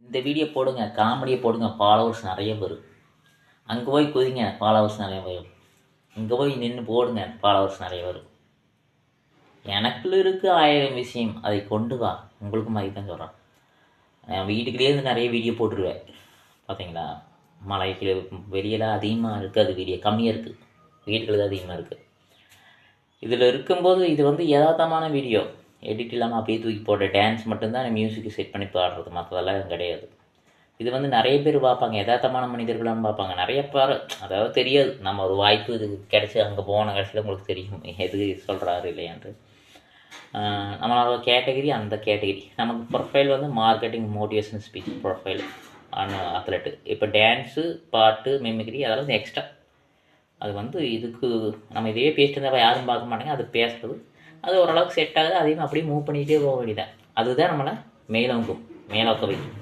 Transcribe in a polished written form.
இந்த வீடியோ போடுங்க, காமெடியை போடுங்க, ஃபாலோவர்ஸ் நிறைய வரும். அங்கே போய் குதிங்க, ஃபாலோவர்ஸ் நிறைய வரும். இங்கே போய் நின்று போடுங்க, ஃபாலோவர்ஸ் நிறைய வரும். எனக்குள்ள இருக்குது 1000 விஷயம், அதை கொண்டு வா. உங்களுக்கு மாதிரி தான் சொல்கிறேன். நான் வீட்டுக்குள்ளேயே இருந்து நிறைய வீடியோ போட்டுருவேன். பார்த்தீங்களா, மலைக்கு வெளியெல்லாம் அதிகமாக இருக்காது, வீடியோ கம்மியாக இருக்குது, வீட்டுக்குள்ள தான் அதிகமாக இருக்குது. இதில் இருக்கும்போது இது வந்து யதார்த்தமான வீடியோ, எடிட் இல்லாமல் அப்படியே தூக்கி போட்ட டான்ஸ் மட்டும்தான் மியூசிக்கு செட் பண்ணி பாடுறது, மற்றதெல்லாம் கிடையாது. இது வந்து நிறைய பேர் பார்ப்பாங்க, யதார்த்தமான மனிதர்களான்னு பார்ப்பாங்க. நிறைய பேர் அதாவது தெரியாது, நம்ம ஒரு வாய்ப்பு இது கிடச்சி அங்கே போன கடைசியில் உங்களுக்கு தெரியும் எது சொல்கிறாரு இல்லையான்ட்டு. நம்மளோட கேட்டகிரி அந்த கேட்டகிரி. நமக்கு ப்ரொஃபைல் வந்து marketing, motivation speech profile athlete. இப்போ டான்ஸு, பாட்டு, மிமிக்ரி அதெல்லாம் எக்ஸ்ட்ரா. அது வந்து இதுக்கு நம்ம இதே பேசிட்டு இருந்தால் யாரும் பார்க்க மாட்டாங்க. அது பேசுகிறது அது ஓரளவுக்கு செட் ஆகுது, அதையும் அப்படியே மூவ் பண்ணிகிட்டே போக வேண்டியதான். அதுதான் நம்மளை மேலோக்க வைக்கும்.